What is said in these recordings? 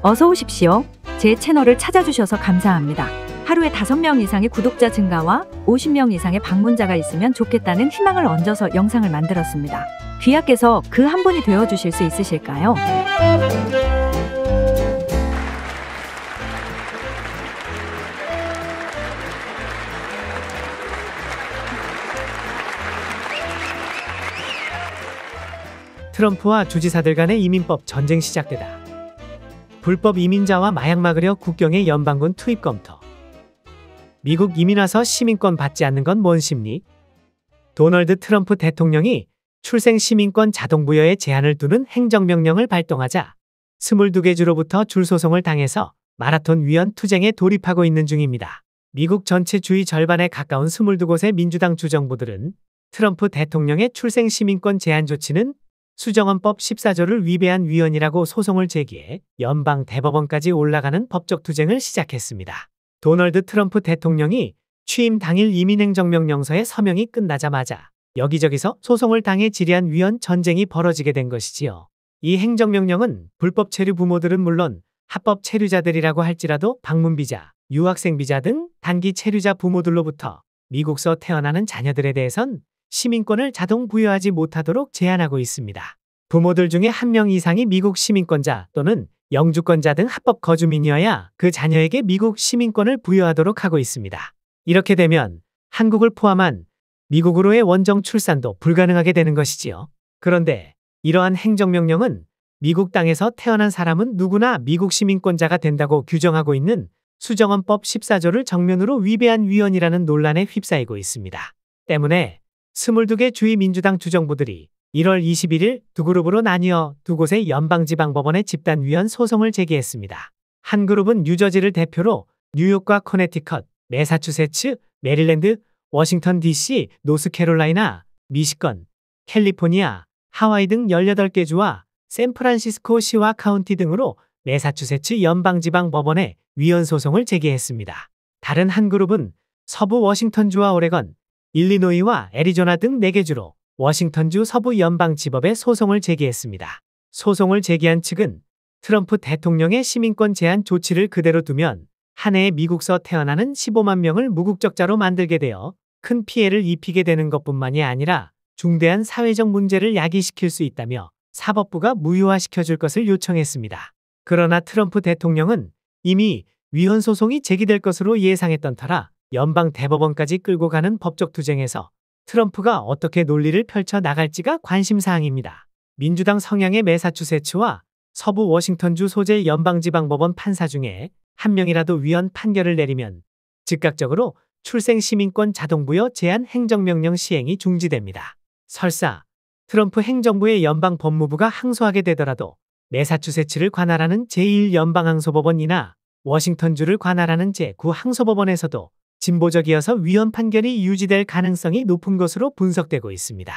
어서 오십시오. 제 채널을 찾아주셔서 감사합니다. 하루에 5명 이상의 구독자 증가와 50명 이상의 방문자가 있으면 좋겠다는 희망을 얹어서 영상을 만들었습니다. 귀하께서 그 한 분이 되어주실 수 있으실까요? 트럼프와 주지사들 간의 이민법 전쟁 시작되다. 불법 이민자와 마약 막으려 국경에 연방군 투입 검토. 미국 이민 와서 시민권 받지 않는 건 뭔 심리? 도널드 트럼프 대통령이 출생 시민권 자동 부여에 제한을 두는 행정명령을 발동하자 22개 주로부터 줄소송을 당해서 마라톤 위헌 투쟁에 돌입하고 있는 중입니다. 미국 전체 주의 절반에 가까운 22곳의 민주당 주정부들은 트럼프 대통령의 출생 시민권 제한 조치는 수정헌법 14조를 위배한 위헌이라고 소송을 제기해 연방 대법원까지 올라가는 법적 투쟁을 시작했습니다. 도널드 트럼프 대통령이 취임 당일 이민행정명령서에 서명이 끝나자마자 여기저기서 소송을 당해 지리한 위헌 전쟁이 벌어지게 된 것이지요. 이 행정명령은 불법 체류 부모들은 물론 합법 체류자들이라고 할지라도 방문비자, 유학생비자 등 단기 체류자 부모들로부터 미국서 태어나는 자녀들에 대해선 시민권을 자동 부여하지 못하도록 제한하고 있습니다. 부모들 중에 1명 이상이 미국 시민권자 또는 영주권자 등 합법 거주민이어야 그 자녀에게 미국 시민권을 부여하도록 하고 있습니다. 이렇게 되면 한국을 포함한 미국으로의 원정 출산도 불가능하게 되는 것이지요. 그런데 이러한 행정명령은 미국 땅에서 태어난 사람은 누구나 미국 시민권자가 된다고 규정하고 있는 수정헌법 14조를 정면으로 위배한 위헌이라는 논란에 휩싸이고 있습니다. 때문에 22개 주의 민주당 주정부들이 1월 21일 두 그룹으로 나뉘어 두 곳의 연방지방법원에 집단 위헌 소송을 제기했습니다. 한 그룹은 뉴저지를 대표로 뉴욕과 코네티컷, 매사추세츠, 메릴랜드, 워싱턴 DC, 노스캐롤라이나, 미시건, 캘리포니아, 하와이 등 18개 주와 샌프란시스코 시와 카운티 등으로 매사추세츠 연방지방법원에 위헌 소송을 제기했습니다. 다른 한 그룹은 서부 워싱턴주와 오레건, 일리노이와 애리조나 등 4개 주로 워싱턴주 서부 연방지법에 소송을 제기했습니다. 소송을 제기한 측은 트럼프 대통령의 시민권 제한 조치를 그대로 두면 한 해에 미국서 태어나는 15만 명을 무국적자로 만들게 되어 큰 피해를 입히게 되는 것뿐만이 아니라 중대한 사회적 문제를 야기시킬 수 있다며 사법부가 무효화시켜줄 것을 요청했습니다. 그러나 트럼프 대통령은 이미 위헌 소송이 제기될 것으로 예상했던 터라 연방 대법원까지 끌고 가는 법적 투쟁에서 트럼프가 어떻게 논리를 펼쳐 나갈지가 관심사항입니다. 민주당 성향의 매사추세츠와 서부 워싱턴주 소재 연방지방법원 판사 중에 한 명이라도 위헌 판결을 내리면 즉각적으로 출생 시민권 자동부여 제한 행정명령 시행이 중지됩니다. 설사 트럼프 행정부의 연방법무부가 항소하게 되더라도 매사추세츠를 관할하는 제1연방항소법원이나 워싱턴주를 관할하는 제9항소법원에서도 진보적이어서 위헌 판결이 유지될 가능성이 높은 것으로 분석되고 있습니다.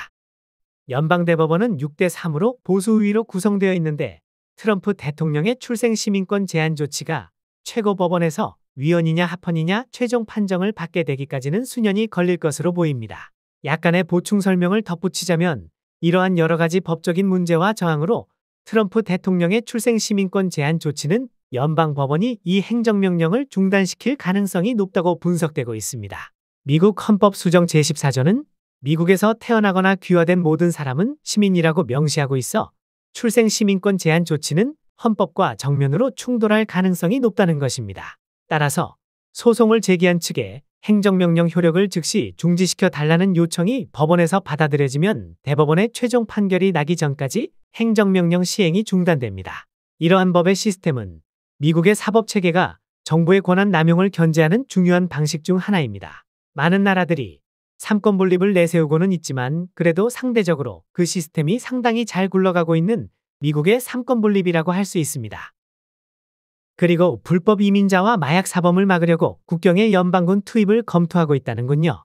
연방대법원은 6대3으로 보수 우위로 구성되어 있는데 트럼프 대통령의 출생 시민권 제한 조치가 최고법원에서 위헌이냐 합헌이냐 최종 판정을 받게 되기까지는 수년이 걸릴 것으로 보입니다. 약간의 보충 설명을 덧붙이자면 이러한 여러 가지 법적인 문제와 저항으로 트럼프 대통령의 출생 시민권 제한 조치는 연방법원이 이 행정명령을 중단시킬 가능성이 높다고 분석되고 있습니다. 미국 헌법 수정 제14조는 미국에서 태어나거나 귀화된 모든 사람은 시민이라고 명시하고 있어 출생 시민권 제한 조치는 헌법과 정면으로 충돌할 가능성이 높다는 것입니다. 따라서 소송을 제기한 측에 행정명령 효력을 즉시 중지시켜 달라는 요청이 법원에서 받아들여지면 대법원의 최종 판결이 나기 전까지 행정명령 시행이 중단됩니다. 이러한 법의 시스템은 미국의 사법체계가 정부의 권한 남용을 견제하는 중요한 방식 중 하나입니다. 많은 나라들이 삼권 분립을 내세우고는 있지만 그래도 상대적으로 그 시스템이 상당히 잘 굴러가고 있는 미국의 삼권 분립이라고 할 수 있습니다. 그리고 불법 이민자와 마약 사범을 막으려고 국경에 연방군 투입을 검토하고 있다는군요.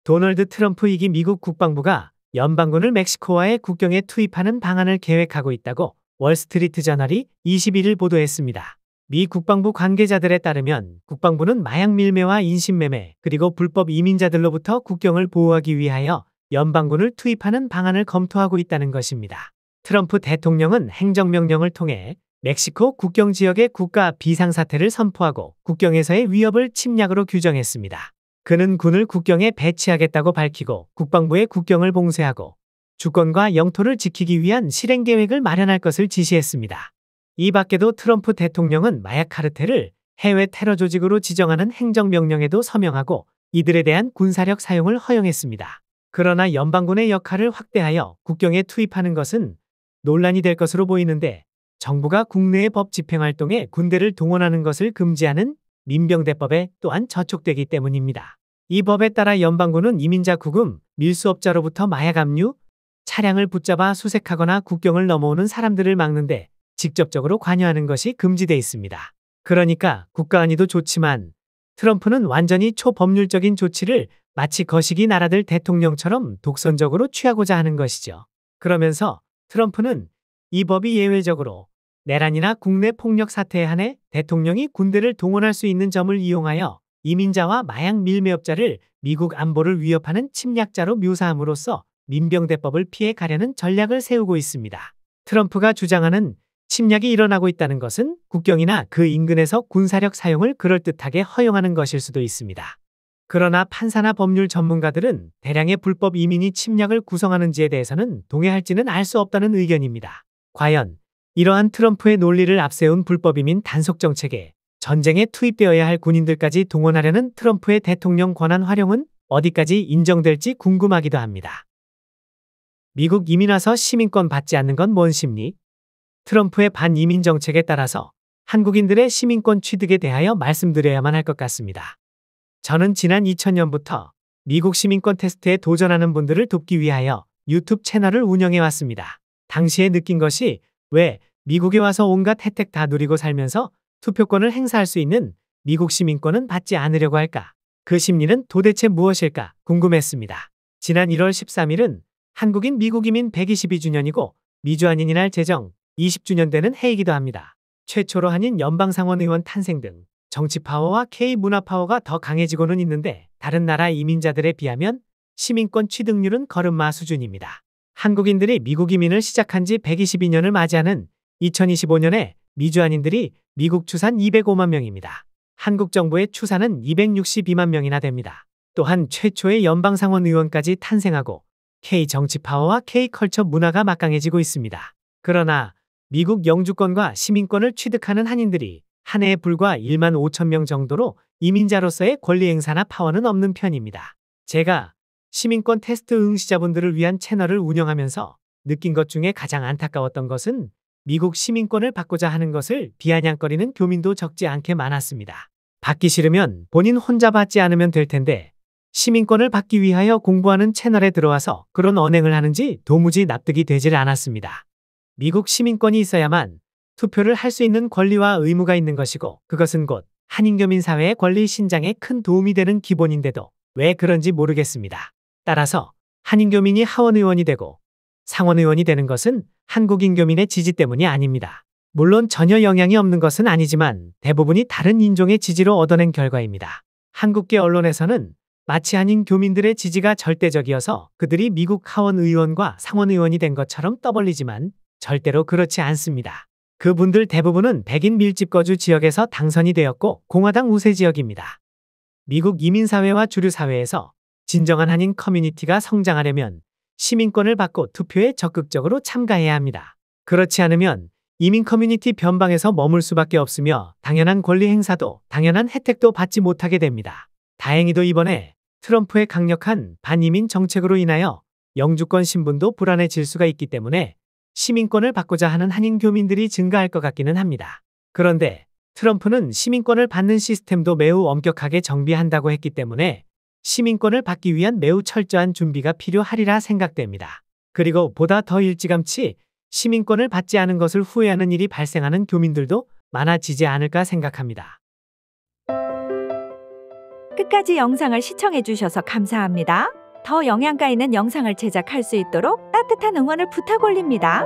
도널드 트럼프 2기 미국 국방부가 연방군을 멕시코와의 국경에 투입하는 방안을 계획하고 있다고 월스트리트 저널이 21일 보도했습니다. 미 국방부 관계자들에 따르면 국방부는 마약 밀매와 인신매매 그리고 불법 이민자들로부터 국경을 보호하기 위하여 연방군을 투입하는 방안을 검토하고 있다는 것입니다. 트럼프 대통령은 행정명령을 통해 멕시코 국경 지역의 국가 비상사태를 선포하고 국경에서의 위협을 침략으로 규정했습니다. 그는 군을 국경에 배치하겠다고 밝히고 국방부에 국경을 봉쇄하고 주권과 영토를 지키기 위한 실행 계획을 마련할 것을 지시했습니다. 이 밖에도 트럼프 대통령은 마약 카르텔을 해외 테러 조직으로 지정하는 행정명령에도 서명하고 이들에 대한 군사력 사용을 허용했습니다. 그러나 연방군의 역할을 확대하여 국경에 투입하는 것은 논란이 될 것으로 보이는데 정부가 국내의 법 집행 활동에 군대를 동원하는 것을 금지하는 민병대법에 또한 저촉되기 때문입니다. 이 법에 따라 연방군은 이민자 구금, 밀수업자로부터 마약 압류, 차량을 붙잡아 수색하거나 국경을 넘어오는 사람들을 막는데 직접적으로 관여하는 것이 금지돼 있습니다. 그러니까 국가안위도 좋지만 트럼프는 완전히 초법률적인 조치를 마치 거시기 나라들 대통령처럼 독선적으로 취하고자 하는 것이죠. 그러면서 트럼프는 이 법이 예외적으로 내란이나 국내 폭력 사태에 한해 대통령이 군대를 동원할 수 있는 점을 이용하여 이민자와 마약 밀매업자를 미국 안보를 위협하는 침략자로 묘사함으로써 민병대법을 피해 가려는 전략을 세우고 있습니다. 트럼프가 주장하는 침략이 일어나고 있다는 것은 국경이나 그 인근에서 군사력 사용을 그럴듯하게 허용하는 것일 수도 있습니다. 그러나 판사나 법률 전문가들은 대량의 불법 이민이 침략을 구성하는지에 대해서는 동의할지는 알 수 없다는 의견입니다. 과연 이러한 트럼프의 논리를 앞세운 불법 이민 단속 정책에 전쟁에 투입되어야 할 군인들까지 동원하려는 트럼프의 대통령 권한 활용은 어디까지 인정될지 궁금하기도 합니다. 미국 이민 와서 시민권 받지 않는 건 뭔 심리? 트럼프의 반이민 정책에 따라서 한국인들의 시민권 취득에 대하여 말씀드려야만 할 것 같습니다. 저는 지난 2000년부터 미국 시민권 테스트에 도전하는 분들을 돕기 위하여 유튜브 채널을 운영해 왔습니다. 당시에 느낀 것이 왜 미국에 와서 온갖 혜택 다 누리고 살면서 투표권을 행사할 수 있는 미국 시민권은 받지 않으려고 할까? 그 심리는 도대체 무엇일까 궁금했습니다. 지난 1월 13일은 한국인 미국 이민 122주년이고 미주한인이 날 제정 20주년 되는 해이기도 합니다. 최초로 한인 연방상원 의원 탄생 등 정치 파워와 K 문화 파워가 더 강해지고는 있는데 다른 나라 이민자들에 비하면 시민권 취득률은 걸음마 수준입니다. 한국인들이 미국 이민을 시작한 지 122년을 맞이하는 2025년에 미주한인들이 미국 추산 205만 명입니다. 한국 정부의 추산은 262만 명이나 됩니다. 또한 최초의 연방상원 의원까지 탄생하고 K 정치 파워와 K 컬처 문화가 막강해지고 있습니다. 그러나 미국 영주권과 시민권을 취득하는 한인들이 한 해에 불과 1만 5천 명 정도로 이민자로서의 권리 행사나 파워는 없는 편입니다. 제가 시민권 테스트 응시자분들을 위한 채널을 운영하면서 느낀 것 중에 가장 안타까웠던 것은 미국 시민권을 받고자 하는 것을 비아냥거리는 교민도 적지 않게 많았습니다. 받기 싫으면 본인 혼자 받지 않으면 될 텐데 시민권을 받기 위하여 공부하는 채널에 들어와서 그런 언행을 하는지 도무지 납득이 되질 않았습니다. 미국 시민권이 있어야만 투표를 할 수 있는 권리와 의무가 있는 것이고 그것은 곧 한인교민 사회의 권리 신장에 큰 도움이 되는 기본인데도 왜 그런지 모르겠습니다. 따라서 한인교민이 하원의원이 되고 상원의원이 되는 것은 한국인교민의 지지 때문이 아닙니다. 물론 전혀 영향이 없는 것은 아니지만 대부분이 다른 인종의 지지로 얻어낸 결과입니다. 한국계 언론에서는 마치 한인 교민들의 지지가 절대적이어서 그들이 미국 하원의원과 상원의원이 된 것처럼 떠벌리지만 절대로 그렇지 않습니다. 그분들 대부분은 백인 밀집 거주 지역에서 당선이 되었고 공화당 우세 지역입니다. 미국 이민사회와 주류사회에서 진정한 한인 커뮤니티가 성장하려면 시민권을 받고 투표에 적극적으로 참가해야 합니다. 그렇지 않으면 이민 커뮤니티 변방에서 머물 수밖에 없으며 당연한 권리 행사도 당연한 혜택도 받지 못하게 됩니다. 다행히도 이번에 트럼프의 강력한 반이민 정책으로 인하여 영주권 신분도 불안해질 수가 있기 때문에 시민권을 받고자 하는 한인 교민들이 증가할 것 같기는 합니다. 그런데 트럼프는 시민권을 받는 시스템도 매우 엄격하게 정비한다고 했기 때문에 시민권을 받기 위한 매우 철저한 준비가 필요하리라 생각됩니다. 그리고 보다 더 일찌감치 시민권을 받지 않은 것을 후회하는 일이 발생하는 교민들도 많아지지 않을까 생각합니다. 끝까지 영상을 시청해주셔서 감사합니다. 더 영양가 있는 영상을 제작할 수 있도록 따뜻한 응원을 부탁 올립니다.